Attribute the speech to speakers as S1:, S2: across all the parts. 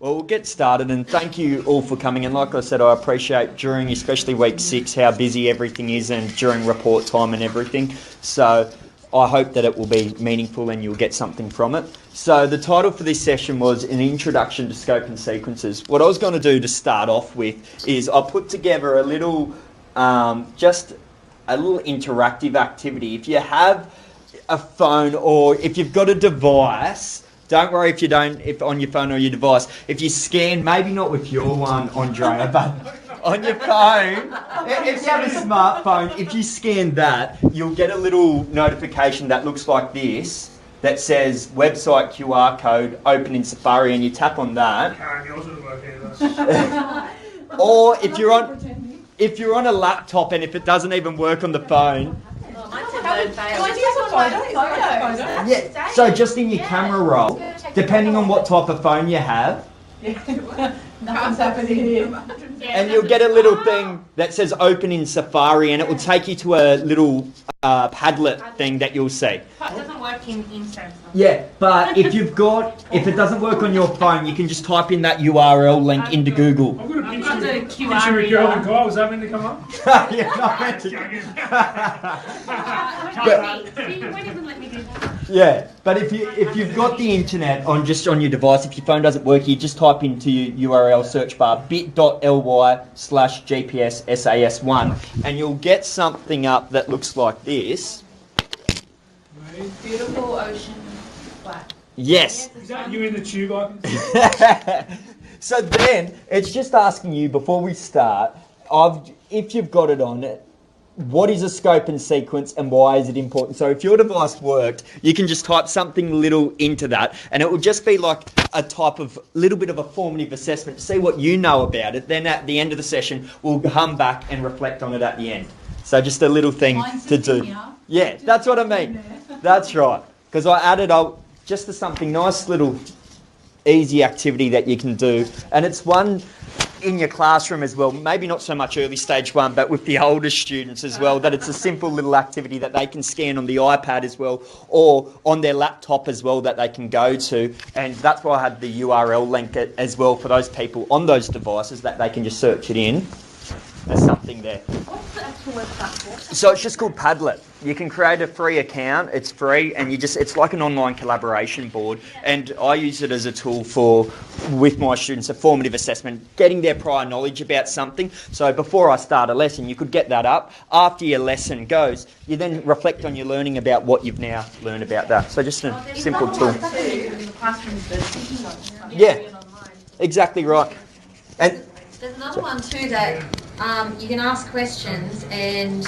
S1: Well, we'll get started, and thank you all for coming. And like I said, I appreciate during especially week 6 how busy everything is and during report time and everything. So I hope that it will be meaningful and you'll get something from it. So the title for this session was An Introduction to Scope and Sequences. What I was going to do to start off with is I put together a little, just a little interactive activity. If you have a phone or if you've got a device, don't worry if on your phone or your device, if you scan, maybe not with your one, Andrea, but on your phone, if you have a smartphone, if you scan that, you'll get a little notification that looks like this, that says website QR code, open in Safari, and you tap on that.
S2: Karen, yours would work either.
S1: Or if you're on a laptop and if it doesn't even work on the phone, yeah, so just in your camera roll, depending on what type of phone you have,
S3: Nothing's happening here.
S1: and you'll get a little thing that says open in Safari, and it will take you to a little Padlet thing that you'll see.
S4: It doesn't work in Samsung.
S1: Yeah, but if it doesn't work on your phone, you can just type in that URL link into Google.
S2: I've got a
S4: I've got the
S2: picture
S4: QR
S2: of girl and guy. Was that meant to come up?
S1: You're not meant to.
S4: You won't even let me do that.
S1: Yeah, but if you've got the internet on your device, if your phone doesn't work, you just type into your URL search bar bit.ly/GPS SAS1, and you'll get something up that looks like this.
S3: Beautiful ocean flat.
S1: Yes.
S2: Is that you in the tube? I can see?
S1: So then it's just asking you before we start, if you've got it on it, what is a scope and sequence and why is it important? So if your device worked, you can just type something little into that and it will just be like a type of little bit of a formative assessment to see what you know about it. Then at the end of the session, we'll come back and reflect on it at the end. So just a little thing to do. Yeah, that's what I mean. That's right. Because I added just to something nice, little easy activity that you can do. And it's one in your classroom as well, maybe not so much early stage 1, but with the older students as well, that it's a simple little activity that they can scan on the iPad as well, or on their laptop as well that they can go to. And that's why I had the URL link as well for those people on those devices that they can just search it in. There's something there.
S4: What's the actual website for?
S1: So it's just called Padlet. You can create a free account. It's free, and it's like an online collaboration board. And I use it as a tool with my students, a formative assessment, getting their prior knowledge about something. So before I start a lesson, you could get that up. After your lesson goes, you then reflect on your learning about what you've now learned about that. So just a simple tool. Yeah, exactly right. And
S5: there's another one too that you can ask questions and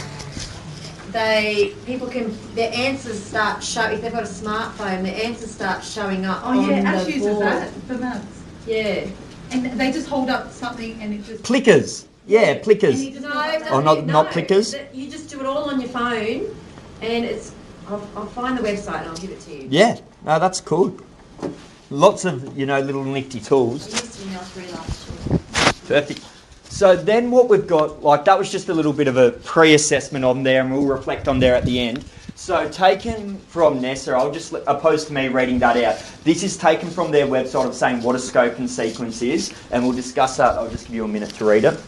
S5: their answers start showing. If they've got a smartphone, their answers start showing up.
S3: Oh yeah,
S5: on
S3: Ash
S5: the
S3: uses
S5: board.
S3: that for maths.
S5: Yeah.
S3: And they just hold up something and it just...
S1: Plickers. Yeah, plickers. Or not plickers?
S5: You just do it all on your phone and it's... I'll find the website and I'll give it to you.
S1: Yeah, no, that's cool. Lots of, little nifty
S5: I
S1: tools.
S5: used to email 3 last year.
S1: Perfect. So then what we've got, that was just a little bit of a pre-assessment on there and we'll reflect on there at the end. So taken from Nessa, opposed to me reading that out, this is taken from their website of saying what a scope and sequence is, and we'll discuss that. I'll just give you a minute to read it.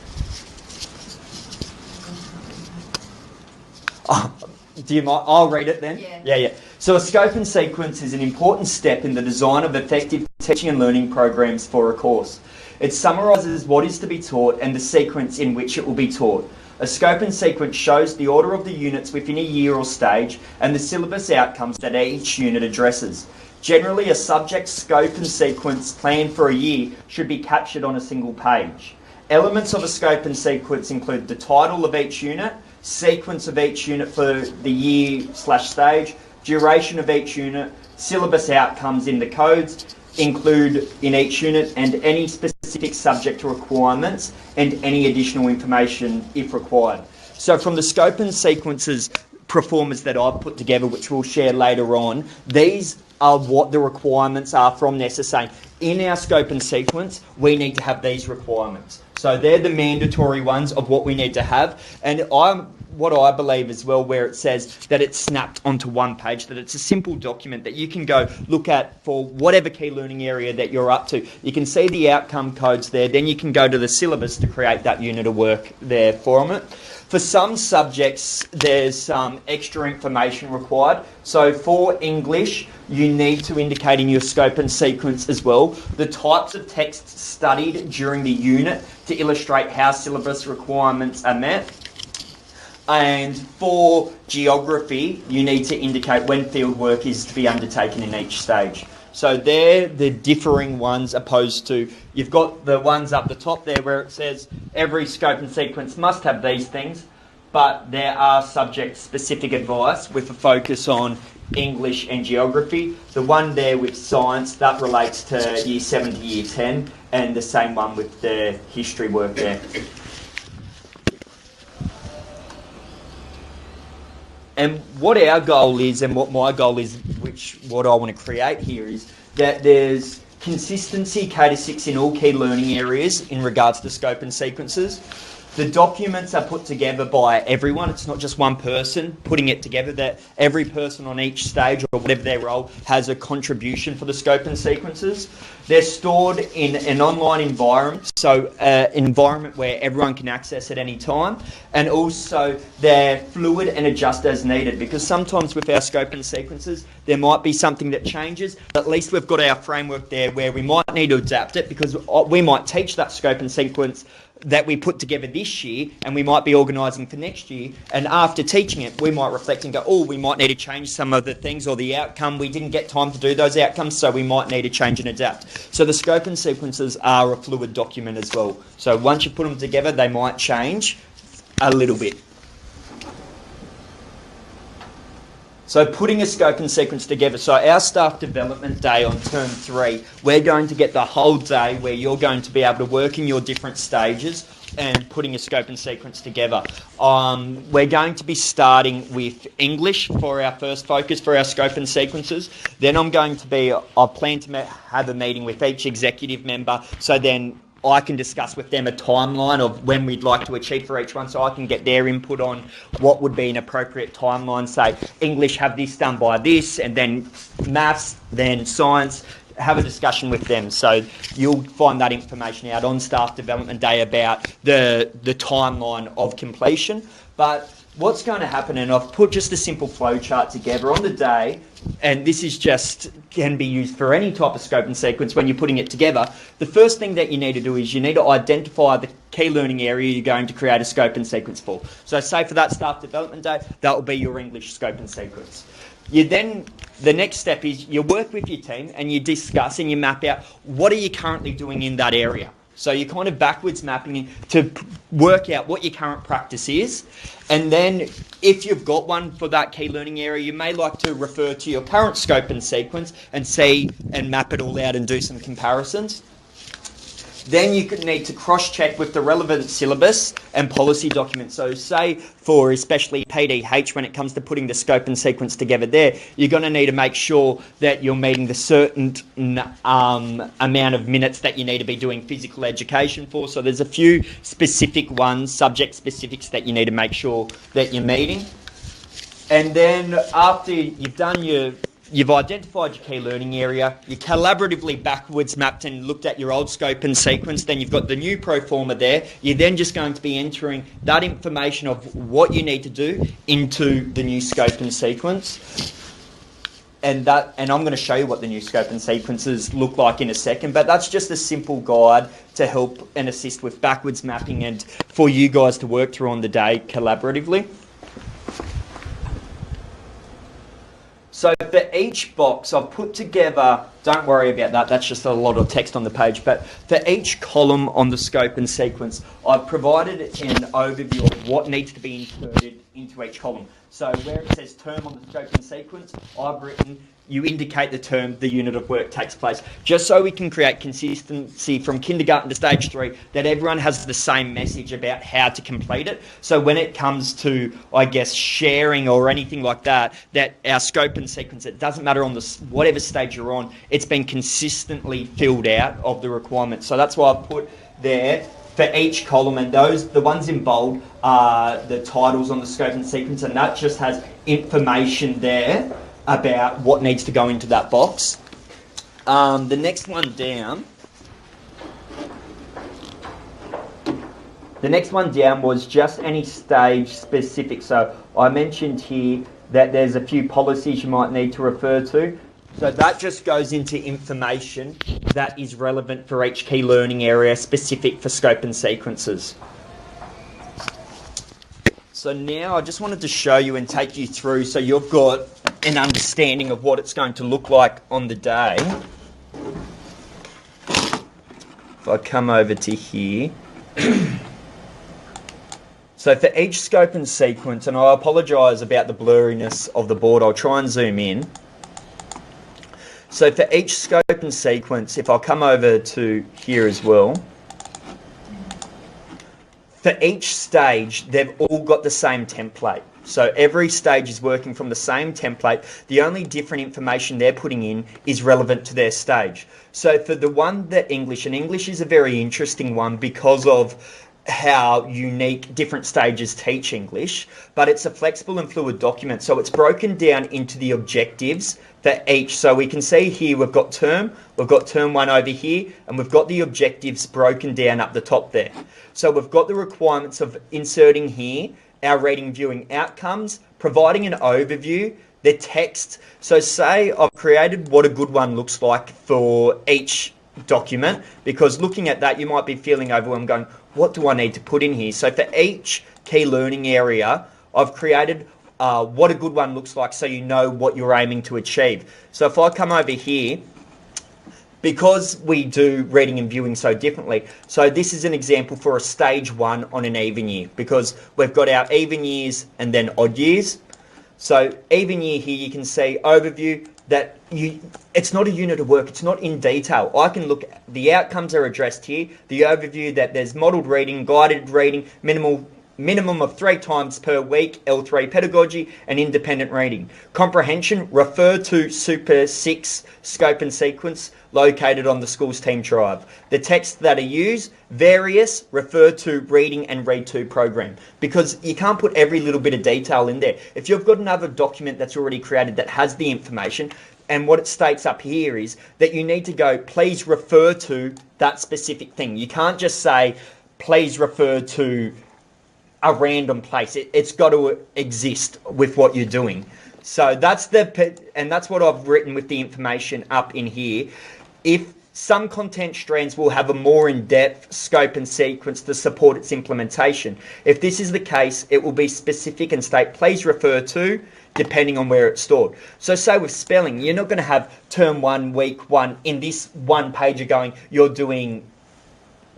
S1: Do you mind? I'll read it then. Yeah. So a scope and sequence is an important step in the design of effective teaching and learning programs for a course. It summarises what is to be taught and the sequence in which it will be taught. A scope and sequence shows the order of the units within a year or stage and the syllabus outcomes that each unit addresses. Generally, a subject scope and sequence planned for a year should be captured on a single page. Elements of a scope and sequence include the title of each unit, sequence of each unit for the year/stage, duration of each unit, syllabus outcomes in the codes, include in each unit, and any specific subject requirements and any additional information if required. So from the scope and sequences performers that I've put together, which we'll share later on, these are what the requirements are from Nessa, saying in our scope and sequence we need to have these requirements. So they're the mandatory ones of what we need to have, and what I believe as well, where it says that it's snapped onto one page, that it's a simple document that you can go look at for whatever key learning area that you're up to. You can see the outcome codes there, then you can go to the syllabus to create that unit of work there from it. For some subjects, there's some extra information required. So for English, you need to indicate in your scope and sequence as well the types of texts studied during the unit to illustrate how syllabus requirements are met. And for geography, you need to indicate when field work is to be undertaken in each stage. So they're the differing ones, opposed to, you've got the ones up the top there where it says every scope and sequence must have these things, but there are subject-specific advice with a focus on English and geography. The one there with science, that relates to Year 7 to Year 10, and the same one with the history work there. And what our goal is, and what my goal is, what I want to create here, is that there's consistency K-6 in all key learning areas in regards to scope and sequences. The documents are put together by everyone. It's not just one person putting it together, that every person on each stage or whatever their role has a contribution for the scope and sequences. They're stored in an online environment, so an environment where everyone can access at any time, and also they're fluid and adjust as needed, because sometimes with our scope and sequences there might be something that changes, but at least we've got our framework there where we might need to adapt it, because we might teach that scope and sequence that we put together this year, and we might be organising for next year, and after teaching it we might reflect and go, oh, we might need to change some of the things, or the outcome, we didn't get time to do those outcomes, so we might need to change and adapt. So the scope and sequences are a fluid document as well. So once you put them together, they might change a little bit. So putting a scope and sequence together. So our staff development day on term 3, we're going to get the whole day where you're going to be able to work in your different stages and putting a scope and sequence together. We're going to be starting with English for our first focus for our scope and sequences. Then I plan to have a meeting with each executive member, so then I can discuss with them a timeline of when we'd like to achieve for each one, so I can get their input on what would be an appropriate timeline. Say, English, have this done by this, and then maths, then science, have a discussion with them. So you'll find that information out on staff development day about the timeline of completion. But what's going to happen, and I've put just a simple flow chart together on the day, and this is can be used for any type of scope and sequence when you're putting it together. The first thing that you need to do is you need to identify the key learning area you're going to create a scope and sequence for. So say for that staff development day, that will be your English scope and sequence. The next step is you work with your team and you discuss and you map out what are you currently doing in that area. So you're kind of backwards mapping to work out what your current practice is. And then if you've got one for that key learning area, you may like to refer to your current scope and sequence and see and map it all out and do some comparisons. Then you could need to cross-check with the relevant syllabus and policy documents. So say for especially PDH, when it comes to putting the scope and sequence together there, you're going to need to make sure that you're meeting the certain amount of minutes that you need to be doing physical education for. So there's a few specific ones, subject specifics, that you need to make sure that you're meeting. And then after you've identified your key learning area, you collaboratively backwards mapped and looked at your old scope and sequence, then you've got the new pro forma there. You're then just going to be entering that information of what you need to do into the new scope and sequence. And I'm going to show you what the new scope and sequences look like in a second, but that's just a simple guide to help and assist with backwards mapping and for you guys to work through on the day collaboratively. So for each box, I've put together, don't worry about that, that's just a lot of text on the page, but for each column on the scope and sequence, I've provided an overview of what needs to be inserted into each column. So where it says term on the scope and sequence, I've written, you indicate the term the unit of work takes place, just so we can create consistency from kindergarten to stage 3, that everyone has the same message about how to complete it. So when it comes to, I guess, sharing or anything like that, that our scope and sequence, it doesn't matter on whatever stage you're on, it's been consistently filled out of the requirements. So that's why I've put there for each column, and the ones in bold are the titles on the scope and sequence, and that just has information there about what needs to go into that box. The next one down. The next one down was just any stage specific. So I mentioned here that there's a few policies you might need to refer to. So that just goes into information that is relevant for each key learning area specific for scope and sequences. So now I just wanted to show you and take you through so you've got an understanding of what it's going to look like on the day. If I come over to here. So for each scope and sequence, and I apologise about the blurriness of the board, I'll try and zoom in. So for each scope and sequence, if I come over to here as well, for each stage, they've all got the same template. So every stage is working from the same template. The only different information they're putting in is relevant to their stage. So for the one that English, and English is a very interesting one because of how unique different stages teach English, but it's a flexible and fluid document. So it's broken down into the objectives for each. So we can see here we've got term 1 over here, and we've got the objectives broken down up the top there. So we've got the requirements of inserting here our reading viewing outcomes, providing an overview, the text. So say I've created what a good one looks like for each document, because looking at that you might be feeling overwhelmed going, what do I need to put in here? So for each key learning area, I've created what a good one looks like so you know what you're aiming to achieve. So if I come over here, because we do reading and viewing so differently, so this is an example for a stage 1 on an even year, because we've got our even years and then odd years. So even year here, you can see overview, that it's not a unit of work, it's not in detail. I can look, the outcomes are addressed here, the overview that there's modelled reading, guided reading, minimum of 3 times per week, L3 pedagogy, and independent reading. Comprehension, refer to Super 6 scope and sequence located on the Schools Team Tribe. The texts that are used, various, refer to reading and read to program, because you can't put every little bit of detail in there. If you've got another document that's already created that has the information, and what it states up here is that you need to go, please refer to that specific thing. You can't just say, please refer to a random place. It's got to exist with what you're doing. So that's that's what I've written with the information up in here. If some content strands will have a more in-depth scope and sequence to support its implementation. If this is the case, it will be specific and state, please refer to, depending on where it's stored. So say with spelling, you're not going to have term 1, week 1, in this one page you're going, you're doing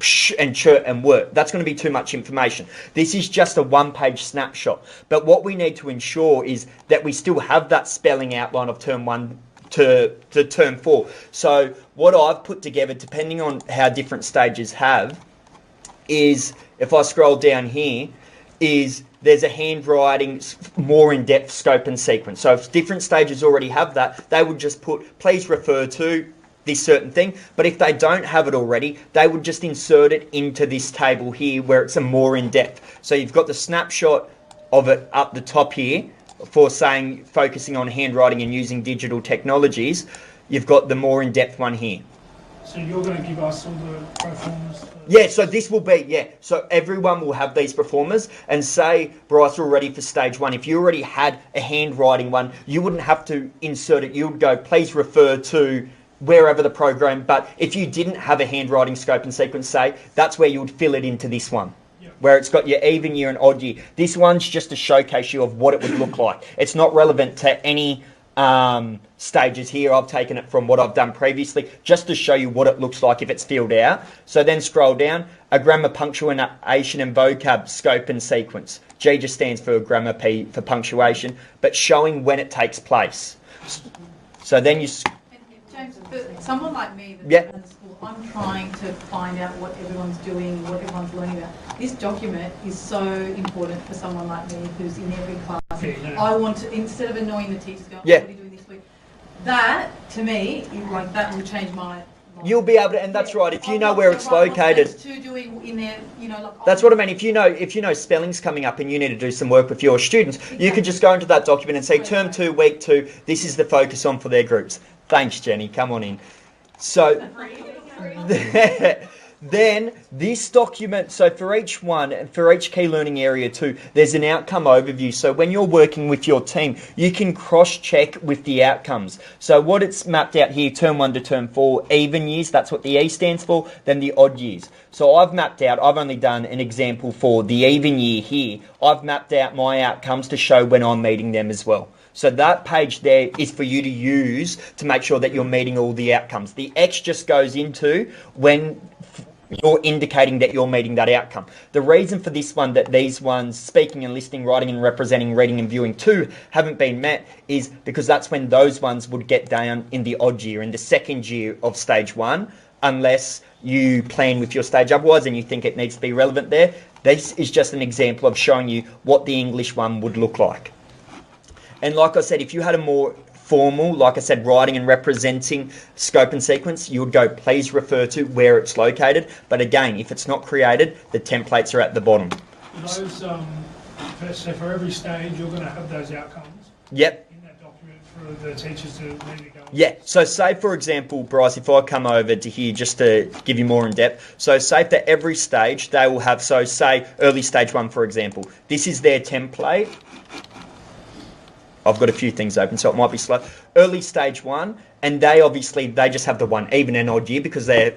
S1: psh and churt and work. That's going to be too much information. This is just a one-page snapshot. But what we need to ensure is that we still have that spelling outline of term 1 to term 4. So what I've put together, depending on how different stages have, is, if I scroll down here, is there's a handwriting more in-depth scope and sequence. So if different stages already have that, they would just put, please refer to this certain thing. But if they don't have it already, they would just insert it into this table here where it's a more in-depth. So you've got the snapshot of it up the top here for saying focusing on handwriting and using digital technologies. You've got the more in-depth one here.
S2: So you're going to give us all the performers?
S1: Yeah, so this will be, yeah. So everyone will have these performers, and say, Bryce, we're ready for stage 1. If you already had a handwriting one, you wouldn't have to insert it. You would go, please refer to wherever the program, but if you didn't have a handwriting scope and sequence, say, that's where you would fill it into this one. Where it's got your even year and odd year. This one's just to showcase you of what it would look like. It's not relevant to any stages here. I've taken it from what I've done previously just to show you what it looks like if it's filled out. So then scroll down, a grammar, punctuation and vocab scope and sequence. G just stands for grammar, P for punctuation, but showing when it takes place. So then you...
S3: James, for someone like me that's
S1: Yeah.
S3: in school, I'm trying to find out what everyone's doing, what everyone's learning about. This document is so important for someone like me who's in every class. I want to, instead of annoying the teachers, go,
S1: Yeah.
S3: what are you doing this week? That, to me, that will change my
S1: you'll be able to, and that's right, if you know where it's located.
S3: To doing in there, you know, like
S1: That's what I mean. If you know spelling's coming up and you need to do some work with your students, you could just go into that document and say, term 2, week 2, this is the focus on for their groups. Thanks, Jenny. Come on in. So, then this document, so for each one, for each key learning area too, there's an outcome overview. So when you're working with your team, you can cross-check with the outcomes. So what it's mapped out here, term 1 to term 4, even years, that's what the E stands for, then the odd years. So I've mapped out, I've only done an example for the even year here. I've mapped out my outcomes to show when I'm meeting them as well. So that page there is for you to use to make sure that you're meeting all the outcomes. The X just goes into when you're indicating that you're meeting that outcome. The reason for this one, that these ones, speaking and listening, writing and representing, reading and viewing 2, haven't been met, is because that's when those ones would get down in the odd year, in the second year of stage 1, unless you plan with your stage otherwise and you think it needs to be relevant there. This is just an example of showing you what the English one would look like. And like I said, if you had a more formal, like I said, writing and representing scope and sequence, you would go, please refer to where it's located. But again, if it's not created, the templates are at the bottom.
S2: Those, so for every stage, you're going to have those outcomes.
S1: Yep.
S2: In that document for the teachers to need to go.
S1: Yeah. So say, for example, Bryce, if I come over to here just to give you more in depth. So say for every stage, they will have, so say early stage 1, for example. This is their template. I've got a few things open, so it might be slow. Early stage 1, and they just have the one, even and odd year, because they're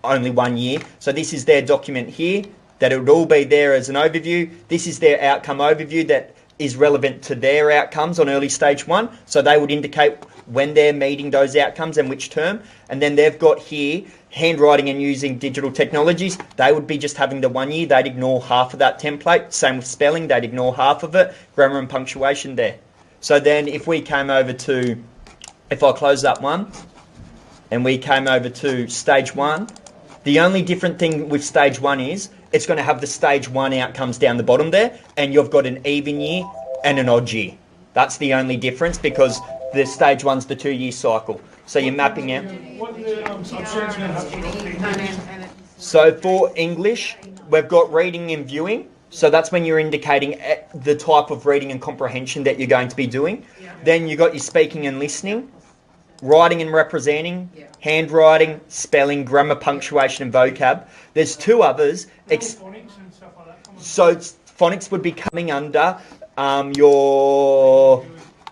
S1: only 1 year. So this is their document here, that it would all be there as an overview. This is their outcome overview that is relevant to their outcomes on early stage 1. So they would indicate when they're meeting those outcomes and which term. And then they've got here, handwriting and using digital technologies. They would be just having the 1 year. They'd ignore half of that template. Same with spelling, they'd ignore half of it. Grammar and punctuation there. So then if we came over to, if I close that one, and we came over to stage 1, the only different thing with stage 1 is it's going to have the stage 1 outcomes down the bottom there, and you've got an even year and an odd year. That's the only difference, because the stage 1's the 2-year cycle. So you're mapping out. So for English, we've got reading and viewing. So that's when you're indicating the type of reading and comprehension that you're going to be doing. Yeah. Then you got your speaking and listening, writing and representing, handwriting, spelling, grammar, punctuation and vocab. There's 2 others.
S2: Phonics and stuff like that.
S1: So phonics would be coming under your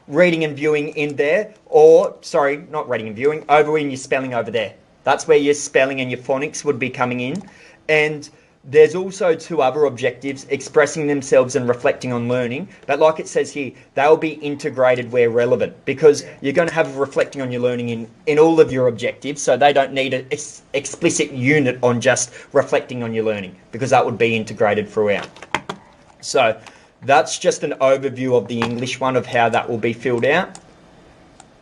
S1: reading and viewing in there, or, sorry, not reading and viewing, over in your spelling over there. That's where your spelling and your phonics would be coming in. And there's also 2 other objectives, expressing themselves and reflecting on learning. But like it says here, they'll be integrated where relevant, because you're going to have reflecting on your learning in all of your objectives. So they don't need an explicit unit on just reflecting on your learning, because that would be integrated throughout. So that's just an overview of the English one, of how that will be filled out.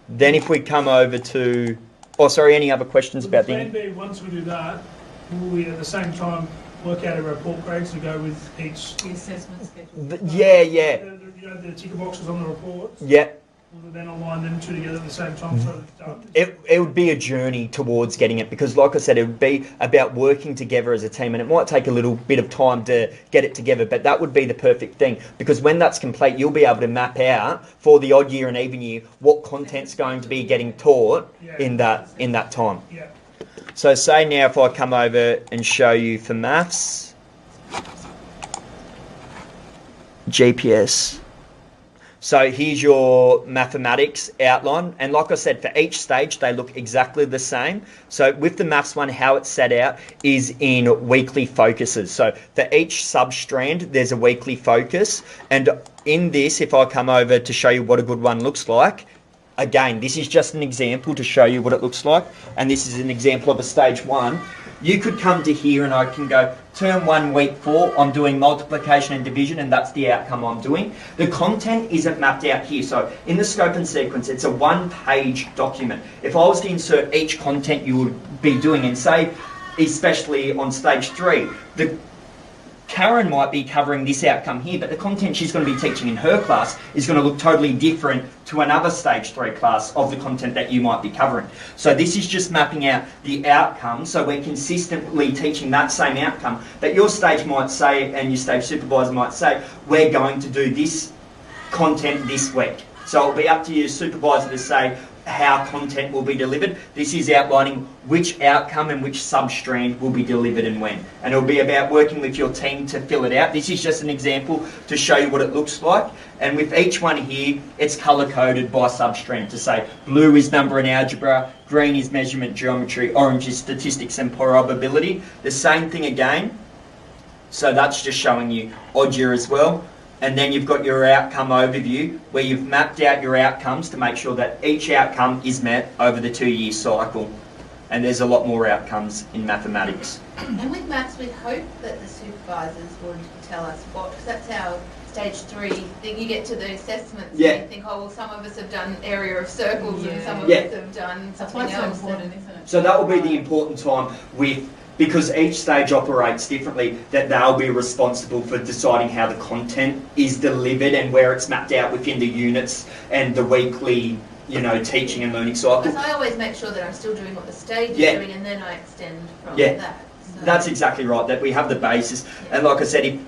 S1: Then if we come over to, any other questions about the
S2: Plan B, once we do that, will we at the same time work out a report grades to go with each...
S3: The assessment schedule.
S2: The ticker boxes on the reports?
S1: Yeah.
S2: Will then align them 2 together at the same time so it's done?
S1: It would be a journey towards getting it, because like I said, it would be about working together as a team, and it might take a little bit of time to get it together, but that would be the perfect thing, because when that's complete, you'll be able to map out for the odd year and even year what content's going to be getting taught in that time.
S2: Yeah.
S1: So say now if I come over and show you for maths, GPS. So here's your mathematics outline. And like I said, for each stage, they look exactly the same. So with the maths one, how it's set out is in weekly focuses. So for each sub-strand, there's a weekly focus. And in this, if I come over to show you what a good one looks like, again, this is just an example to show you what it looks like. And this is an example of a stage 1. You could come to here and I can go, term 1, week 4, I'm doing multiplication and division, and that's the outcome I'm doing. The content isn't mapped out here. So in the scope and sequence, it's a 1-page document. If I was to insert each content you would be doing, and say, especially on stage 3, the Karen might be covering this outcome here, but the content she's going to be teaching in her class is going to look totally different to another stage 3 class of the content that you might be covering. So this is just mapping out the outcome, so we're consistently teaching that same outcome, but your stage might say, and your stage supervisor might say, we're going to do this content this week. So it'll be up to your supervisor to say how content will be delivered. This is outlining which outcome and which substrand will be delivered and when. And it'll be about working with your team to fill it out. This is just an example to show you what it looks like. And with each one here, it's colour-coded by substrand to say blue is number and algebra, green is measurement geometry, orange is statistics and probability. The same thing again. So that's just showing you odd year as well. And then you've got your outcome overview where you've mapped out your outcomes to make sure that each outcome is met over the 2-year cycle. And there's a lot more outcomes in mathematics.
S5: And with maths, we'd hope that the supervisors would tell us what, because that's our stage 3 thing. You get to the assessments and you think, oh, well, some of us have done area of circles and some of us have done something else.
S3: That's why it's so important, isn't it?
S1: So that will be the important time with, because each stage operates differently, that they'll be responsible for deciding how the content is delivered and where it's mapped out within the units and the weekly, teaching and learning cycle.
S5: Because I always make sure that I'm still doing what the stage is doing, and then I extend from that. So.
S1: That's exactly right, that we have the basis. And like I said,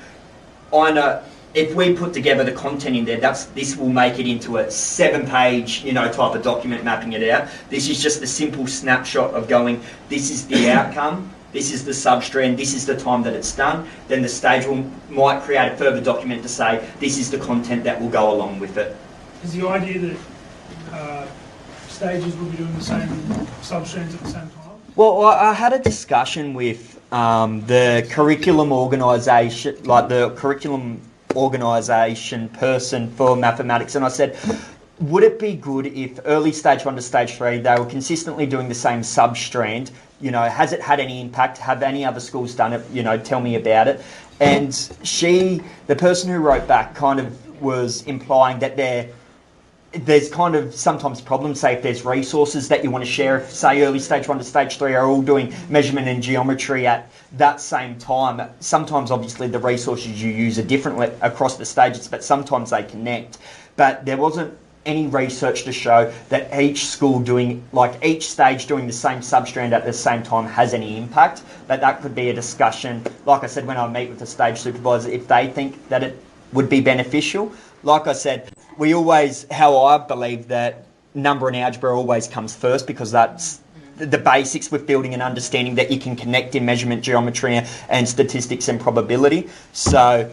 S1: if we put together the content in there, this will make it into a 7-page, type of document mapping it out. This is just a simple snapshot of going, this is the outcome, this is the substrand, this is the time that it's done. Then the stage might create a further document to say, this is the content that will go along with it.
S2: Is the idea that stages will be doing the same substrands at the same time?
S1: Well, I had a discussion with the curriculum organisation, like the curriculum organisation person for mathematics, and I said, would it be good if early stage 1 to stage 3 they were consistently doing the same substrand? Has it had any impact? Have any other schools done it? Tell me about it. And the person who wrote back kind of was implying that there's kind of sometimes problems, say if there's resources that you want to share, if say early stage 1 to stage 3 are all doing measurement and geometry at that same time. Sometimes obviously the resources you use are different across the stages, but sometimes they connect. But there wasn't any research to show that each school each stage doing the same substrand at the same time has any impact. But that could be a discussion, like I said, when I meet with the stage supervisor, if they think that it would be beneficial. Like I said, how I believe that number and algebra always comes first, because that's the basics with building an understanding that you can connect in measurement geometry and statistics and probability. So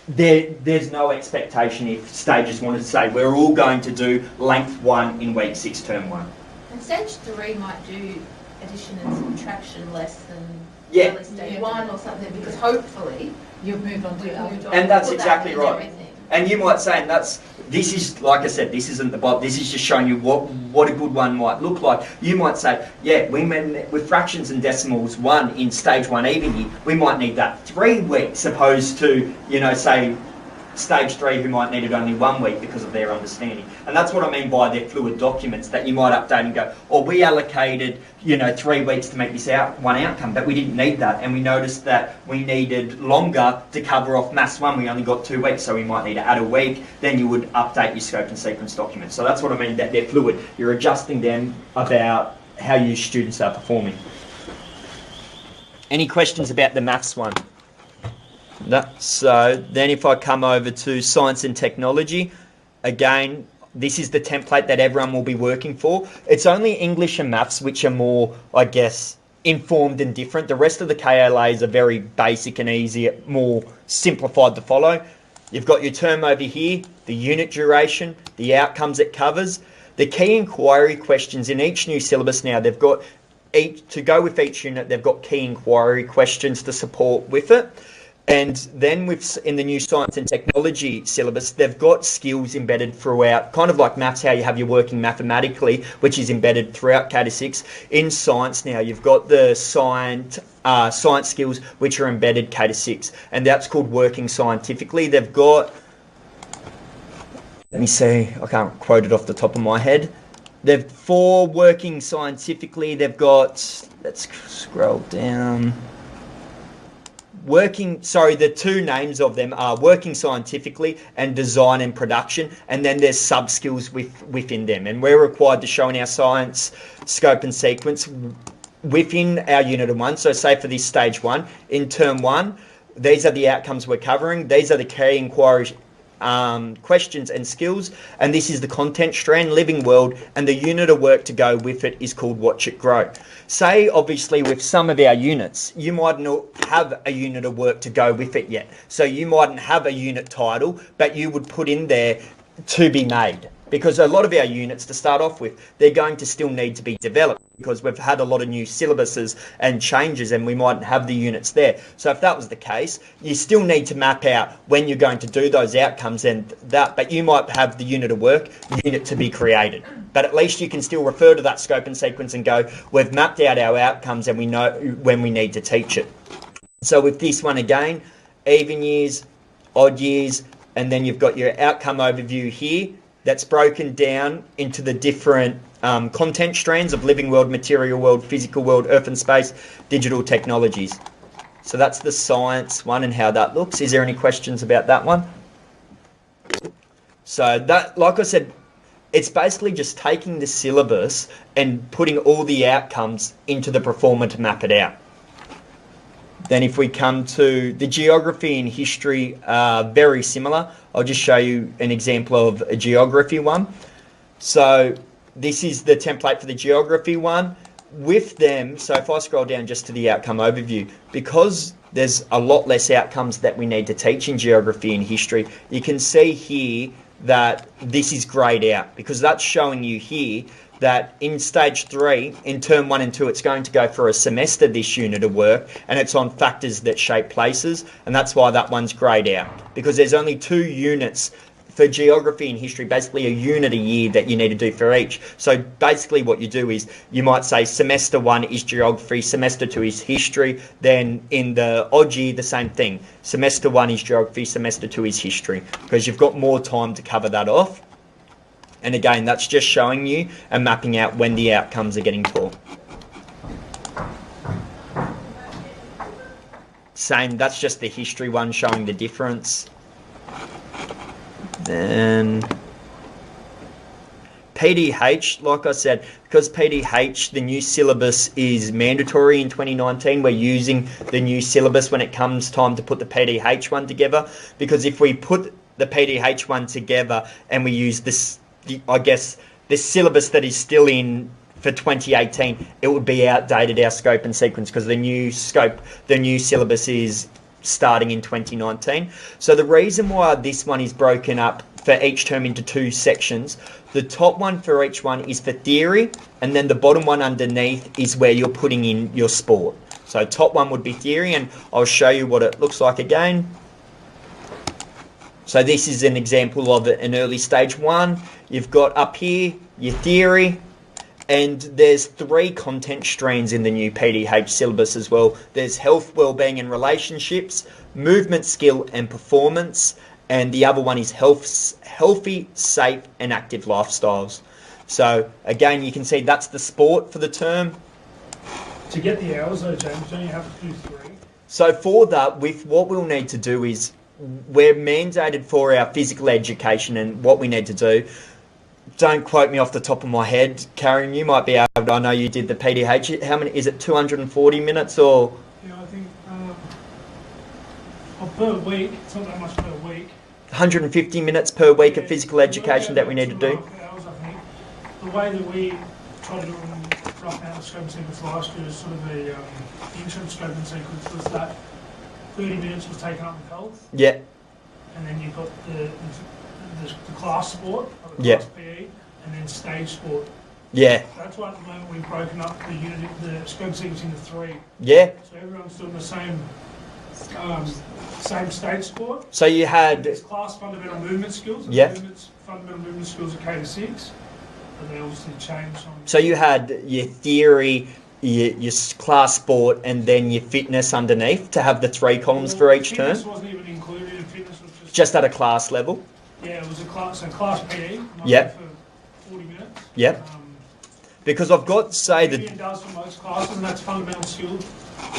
S1: there's no expectation if stages want to say we're all going to do length 1 in week 6 term 1.
S5: And stage 3 might do addition and subtraction less than early stage 1 or something, because hopefully
S3: you've moved on to algebra.
S1: And that's exactly right.
S5: Everything.
S1: And you might say, this is, like I said, this isn't the Bible, this is just showing you what a good one might look like. You might say, we with fractions and decimals 1 in stage 1 even year, we might need that 3 weeks opposed to, say, stage 3 who might need it only 1 week because of their understanding. And that's what I mean by their fluid documents, that you might update and go, we allocated 3 weeks to make this one outcome, but we didn't need that, and we noticed that we needed longer to cover off Maths 1, we only got 2 weeks, so we might need to add a week. Then you would update your scope and sequence documents. So that's what I mean, that they're fluid. You're adjusting them about how your students are performing. Any questions about the Maths 1? No. So then if I come over to science and technology, again, this is the template that everyone will be working for. It's only English and maths which are more, I guess, informed and different. The rest of the KLAs are very basic and easy, more simplified to follow. You've got your term over here, the unit duration, the outcomes it covers, the key inquiry questions in each new syllabus now. They've got to go with each unit, they've got key inquiry questions to support with it. And then in the new science and technology syllabus, they've got skills embedded throughout, kind of like maths, how you have your working mathematically, which is embedded throughout K-6. In science now, you've got the science skills, which are embedded K-6, and that's called working scientifically. They've got, let me see, I can't quote it off the top of my head. For working scientifically, they've got, let's scroll down. the two names of them are working scientifically and design and production, and then there's sub-skills within them. And we're required to show in our science scope and sequence within our unit of 1. So say for this stage 1, in term 1, these are the outcomes we're covering. These are the key inquiry questions and skills, and this is the content strand, living world, and the unit of work to go with it is called Watch It Grow. Say, obviously, with some of our units, you might not have a unit of work to go with it yet. So you mightn't have a unit title, but you would put in there to be made. Because a lot of our units, to start off with, they're going to still need to be developed because we've had a lot of new syllabuses and changes and we mightn't have the units there. So if that was the case, you still need to map out when you're going to do those outcomes and that, but you might have the unit of work, unit to be created. But at least you can still refer to that scope and sequence and go, we've mapped out our outcomes and we know when we need to teach it. So with this one again, even years, odd years, and then you've got your outcome overview here. That's broken down into the different content strands of living world, material world, physical world, earth and space, digital technologies. So that's the science one and how that looks. Is there any questions about that one? So that, like I said, it's basically just taking the syllabus and putting all the outcomes into the Performer to map it out. Then if we come to the geography and history, very similar. I'll just show you an example of a geography one. So this is the template for the geography one. With them, so if I scroll down just to the outcome overview, because there's a lot less outcomes that we need to teach in geography and history, you can see here that this is grayed out because that's showing you here that in stage 3, in term 1 and 2, it's going to go for a semester, this unit of work, and it's on factors that shape places, and that's why that one's grayed out, because there's only 2 units for geography and history, basically a unit a year that you need to do for each. So basically what you do is you might say semester 1 is geography, semester 2 is history, then in the odd year the same thing. Semester 1 is geography, semester 2 is history, because you've got more time to cover that off. And again, that's just showing you and mapping out when the outcomes are getting taught. Same, that's just the history one showing the difference. Then PDH, like I said, because PDH, the new syllabus is mandatory in 2019, we're using the new syllabus when it comes time to put the PDH one together. Because if we put the PDH one together and we use this, I guess, the syllabus that is still in for 2018, it would be outdated, our scope and sequence, because the new syllabus is starting in 2019. So the reason why this one is broken up for each term into 2 sections, the top one for each one is for theory, and then the bottom one underneath is where you're putting in your sport. So top one would be theory, and I'll show you what it looks like again. So this is an example of an early stage 1. You've got up here your theory, and there's 3 content strands in the new PDH syllabus as well. There's health, wellbeing and relationships, movement, skill and performance, and the other one is healthy, safe and active lifestyles. So again, you can see that's the sport for the term.
S2: To get the hours though, James, don't you have to do 3?
S1: So for that, with what we'll need to do is, we're mandated for our physical education and what we need to do. Don't quote me off the top of my head, Karen, you might be able to, I know you did the PDH, how many, is it 240 minutes or?
S2: Yeah, I think, per week, it's not that much per week.
S1: 150 minutes per week of physical education that we need to do?
S2: Hours, I think. The way that we tried to do rough out the scope and sequence last year is sort of the interim scope and sequence was that 30 minutes was taken up with health.
S1: Yeah.
S2: And then you've got the class sport, or the class PE, and then stage sport.
S1: Yeah.
S2: So that's why at the moment we've broken up the scope sequence into 3.
S1: Yeah.
S2: So everyone's doing the same stage sport.
S1: So you had...
S2: There's class fundamental movement skills. And fundamental movement skills are K to 6. But they obviously change on...
S1: So you had your theory, your class sport, and then your fitness underneath to have the 3 columns for each term?
S2: Fitness wasn't even included in fitness. Was
S1: just at a class level?
S2: Yeah, it was a class, so class PE.
S1: Yep.
S2: For 40 minutes.
S1: Yep. Because I've got, say,
S2: does for most classes, and that's fundamental skills.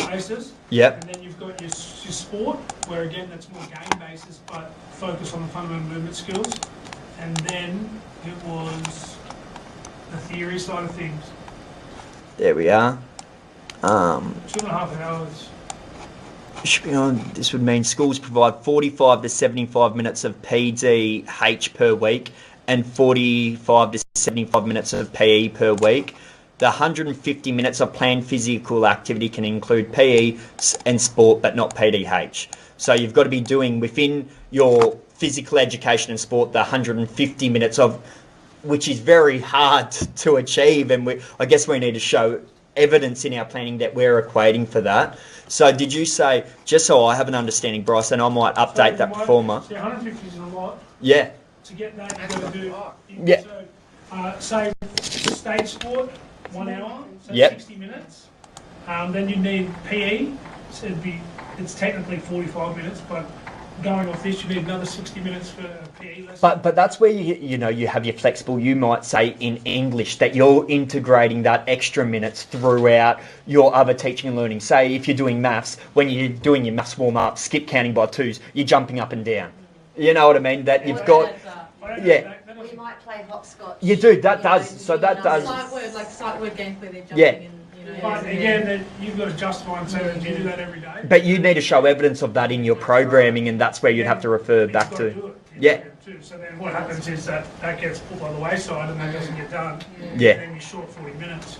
S2: basis.
S1: Yep.
S2: And then you've got your sport, where again that's more game basis, but focus on the fundamental movement skills. And then it was the theory side of things.
S1: There we are.
S2: 2.5 hours.
S1: Should be on. This would mean schools provide 45 to 75 minutes of PDH per week and 45 to 75 minutes of PE per week. The 150 minutes of planned physical activity can include PE and sport, but not PDH. So you've got to be doing within your physical education and sport the 150 minutes of, which is very hard to achieve, and I guess we need to show evidence in our planning that we're equating for that. So did you say, just so I have an understanding, Bryce, and I might update that performer.
S2: Yeah, 150 is a lot.
S1: Yeah.
S2: To get that, you've got to do.
S1: Yeah.
S2: So, say stage sport, 1 hour, so
S1: Yep.
S2: 60 minutes. Then you need PE, so it's technically 45 minutes, but going off this, you need another 60 minutes for a PE lesson.
S1: But that's where you have your flexible. You might say in English that you're integrating that extra minutes throughout your other teaching and learning. Say if you're doing maths, when you're doing your maths warm up, skip counting by twos, you're jumping up and down. You know what I mean? That you've got. Yeah.
S5: We might play hopscotch.
S1: You do. That does. So that does.
S3: Sight word games where they're jumping
S1: Yeah.
S3: and,
S2: But again, then you've got to justify and say that you do that every day.
S1: But you need to show evidence of that in your programming, and that's where you'd have to refer
S2: You've
S1: back
S2: got
S1: to.
S2: do it.
S1: Yeah.
S2: So then what happens is that gets put by the wayside and that doesn't get done.
S1: Yeah.
S2: And then you're short 40 minutes.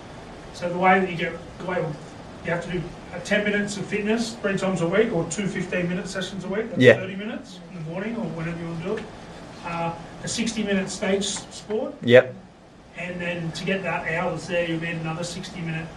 S2: So the way you have to do 10 minutes of fitness 3 times a week, or 2 15-minute sessions a week. That's
S1: Yeah.
S2: 30 minutes in the morning or whenever you want to do it. A 60-minute stage sport.
S1: Yep.
S2: And then to get that hours there, you need another 60-minute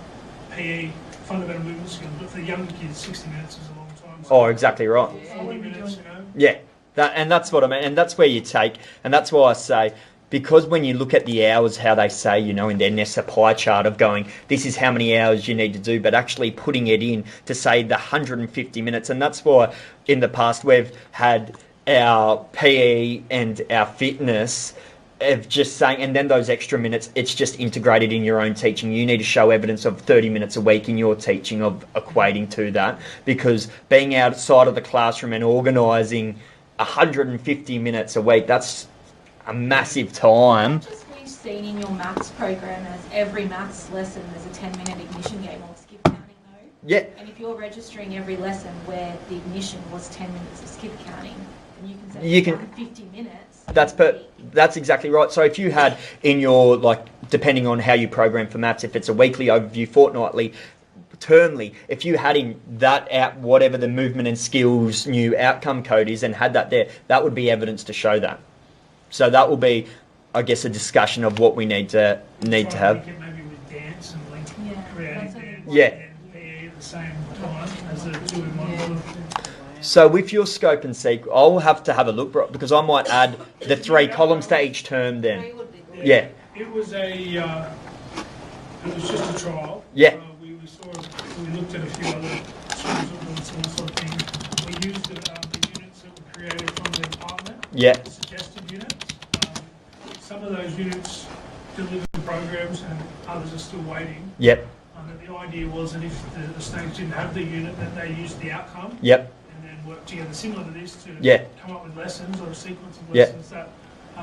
S2: PE, fundamental movement skills. But for the younger kids, 60 minutes is a long time. So
S1: Oh, exactly right.
S2: 40 minutes,
S1: Yeah. And that's what I mean. And that's where you take, and that's why I say, because when you look at the hours, how they say, in their NESA pie chart of going, this is how many hours you need to do, but actually putting it in to say the 150 minutes. And that's why in the past we've had our PE and our fitness of just saying, and then those extra minutes, it's just integrated in your own teaching. You need to show evidence of 30 minutes a week in your teaching of equating to that, because being outside of the classroom and organising 150 minutes a week, that's a massive time.
S6: Just we've seen in your maths program as every maths lesson there's a 10-minute ignition game or skip counting though.
S1: Yeah.
S6: And if you're registering every lesson where the ignition was 10 minutes of skip counting, then you can say 50 minutes.
S1: That's exactly right. So if you had in your, depending on how you program for maths, if it's a weekly overview, fortnightly, termly, if you had in that out whatever the movement and skills new outcome code is and had that there, that would be evidence to show that. So that will be, I guess, a discussion of what we need to have.
S2: Maybe with dance and linking, creating dance and PE at the same time as the two in one.
S1: So with your scope and seek, I'll have to have a look, because I might add the 3 columns to each term then. Yeah.
S2: It was just a trial.
S1: Yeah.
S2: We looked at a few other schools that were similar sort of thing. We used the units that were created from the department.
S1: Yeah.
S2: The suggested units. Some of those units delivered programs and others are still waiting.
S1: Yep.
S2: But the idea was that if the states didn't have the unit, that they used the outcome.
S1: Yep.
S2: And then work together similar to this to come up with lessons or a sequence of lessons that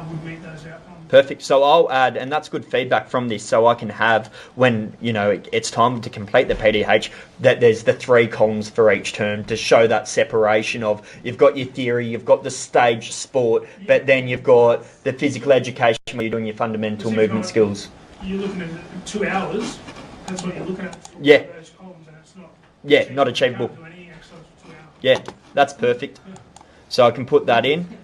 S2: would meet those outcomes.
S1: Perfect. So I'll add, and that's good feedback from this, so I can have, when it's time to complete the PDH, that there's the 3 columns for each term to show that separation of, you've got your theory, you've got the stage sport, but then you've got the physical education where you're doing your fundamental movement skills.
S2: You're looking at 2 hours, that's what you're looking at for those columns, and it's not
S1: not achievable.
S2: You can't do any exercise for 2 hours.
S1: Yeah, that's perfect. So I can put that in.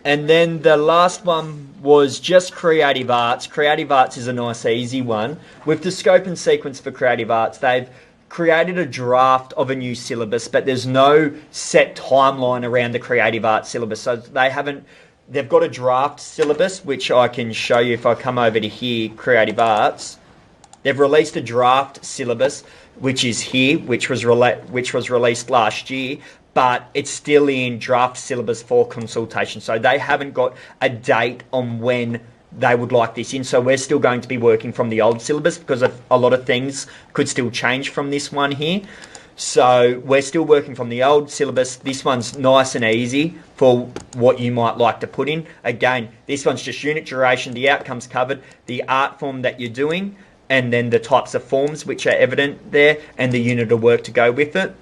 S1: And then the last one was just creative arts. Creative arts is a nice, easy one. With the scope and sequence for creative arts, they've created a draft of a new syllabus, but there's no set timeline around the creative arts syllabus. So they've got a draft syllabus, which I can show you if I come over to here, creative arts. They've released a draft syllabus, which is here, which was released last year, but it's still in draft syllabus for consultation. So they haven't got a date on when they would like this in. So we're still going to be working from the old syllabus because a lot of things could still change from this one here. So we're still working from the old syllabus. This one's nice and easy for what you might like to put in. Again, this one's just unit duration, the outcomes covered, the art form that you're doing, and then the types of forms which are evident there, and the unit of work to go with it.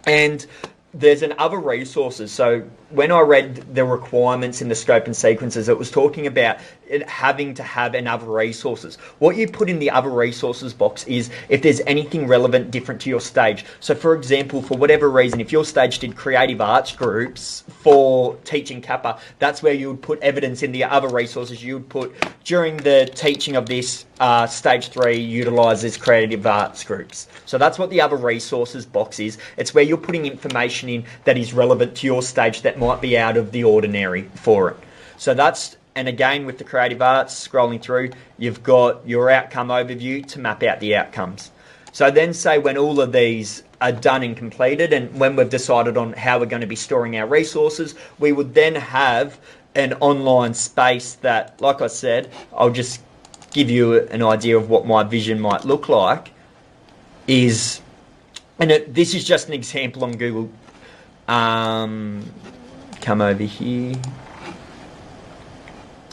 S1: And there's an other resources. So when I read the requirements in the scope and sequences, it was talking about it having to have an other resources. What you put in the other resources box is if there's anything relevant different to your stage. So for example, for whatever reason, if your stage did creative arts groups for teaching Kappa, that's where you would put evidence in the other resources. You would put, during the teaching of this, stage 3 utilises creative arts groups. So that's what the other resources box is. It's where you're putting information in that is relevant to your stage that might be out of the ordinary for it. So that's, and again with the creative arts, scrolling through, you've got your outcome overview to map out the outcomes. So then say when all of these are done and completed, and when we've decided on how we're going to be storing our resources, we would then have an online space that, like I said, I'll just give you an idea of what my vision might look like, is, and this is just an example on Google. Come over here.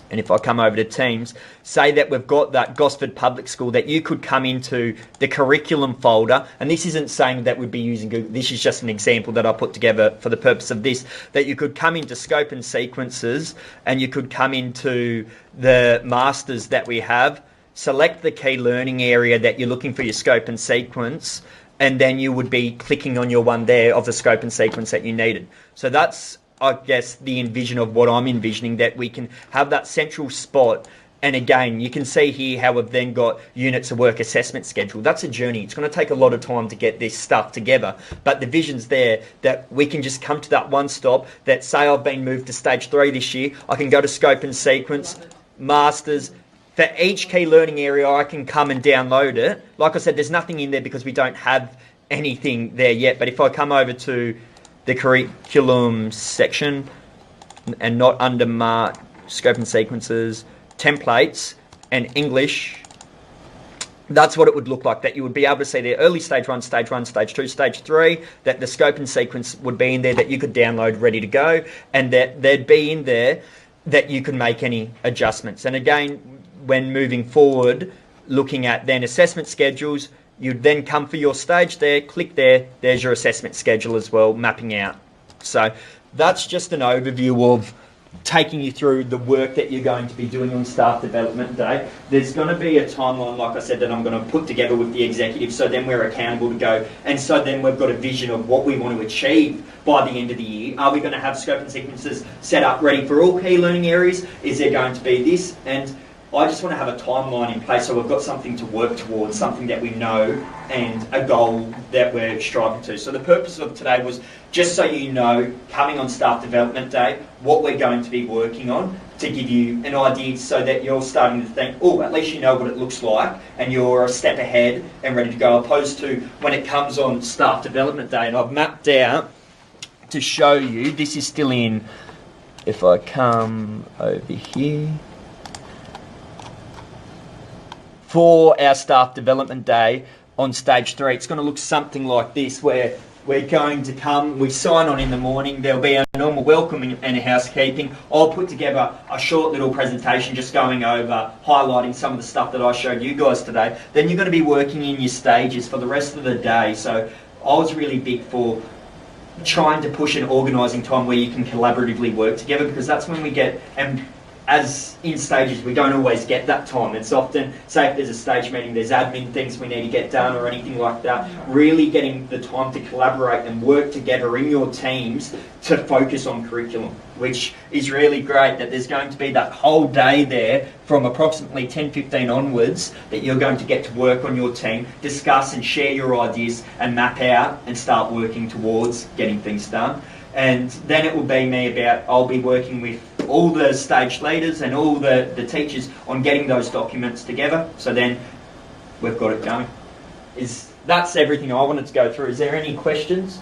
S1: And if I come over to Teams, say that we've got that Gosford Public School, that you could come into the curriculum folder, and this isn't saying that we'd be using Google, this is just an example that I put together for the purpose of this, that you could come into scope and sequences, and you could come into the masters that we have, select the key learning area that you're looking for your scope and sequence, and then you would be clicking on your one there of the scope and sequence that you needed. So that's, I guess, the envision of what I'm envisioning, that we can have that central spot. And again, you can see here how we've then got units of work assessment schedule. That's a journey. It's going to take a lot of time to get this stuff together. But the vision's there that we can just come to that one stop, that say I've been moved to stage 3 this year, I can go to scope and sequence, masters. For each key learning area, I can come and download it. Like I said, there's nothing in there because we don't have anything there yet. But if I come over to the curriculum section and not under scope and sequences, templates and English, that's what it would look like, that you would be able to see the early stage 1, stage 1, stage 2, stage 3, that the scope and sequence would be in there that you could download ready to go, and that there'd be in there that you could make any adjustments. And again, when moving forward, looking at then assessment schedules, you'd then come for your stage there, click there, there's your assessment schedule as well, mapping out. So that's just an overview of taking you through the work that you're going to be doing on Staff Development Day. There's going to be a timeline, like I said, that I'm going to put together with the executive, so then we're accountable to go, and so then we've got a vision of what we want to achieve by the end of the year. Are we going to have scope and sequences set up ready for all key learning areas? Is there going to be this? And I just want to have a timeline in place so we've got something to work towards, something that we know, and a goal that we're striving to. So the purpose of today was just so you know, coming on Staff Development Day, what we're going to be working on, to give you an idea so that you're starting to think, oh, at least you know what it looks like and you're a step ahead and ready to go, opposed to when it comes on Staff Development Day. And I've mapped out to show you, this is still in, if I come over here, for our Staff Development Day on stage 3, it's going to look something like this, where we're going to come, we sign on in the morning, there'll be a normal welcome and housekeeping. I'll put together a short little presentation just going over, highlighting some of the stuff that I showed you guys today. Then you're going to be working in your stages for the rest of the day. So I was really big for trying to push an organising time where you can collaboratively work together, because that's when we get, and as in stages, we don't always get that time. It's often, say if there's a stage meeting, there's admin things we need to get done or anything like that. Really getting the time to collaborate and work together in your teams to focus on curriculum, which is really great, that there's going to be that whole day there from approximately 10:15 onwards that you're going to get to work on your team, discuss and share your ideas and map out and start working towards getting things done. And then it will be me about, I'll be working with all the stage leaders and all the teachers on getting those documents together. So then we've got it going. That's everything I wanted to go through. Is there any questions?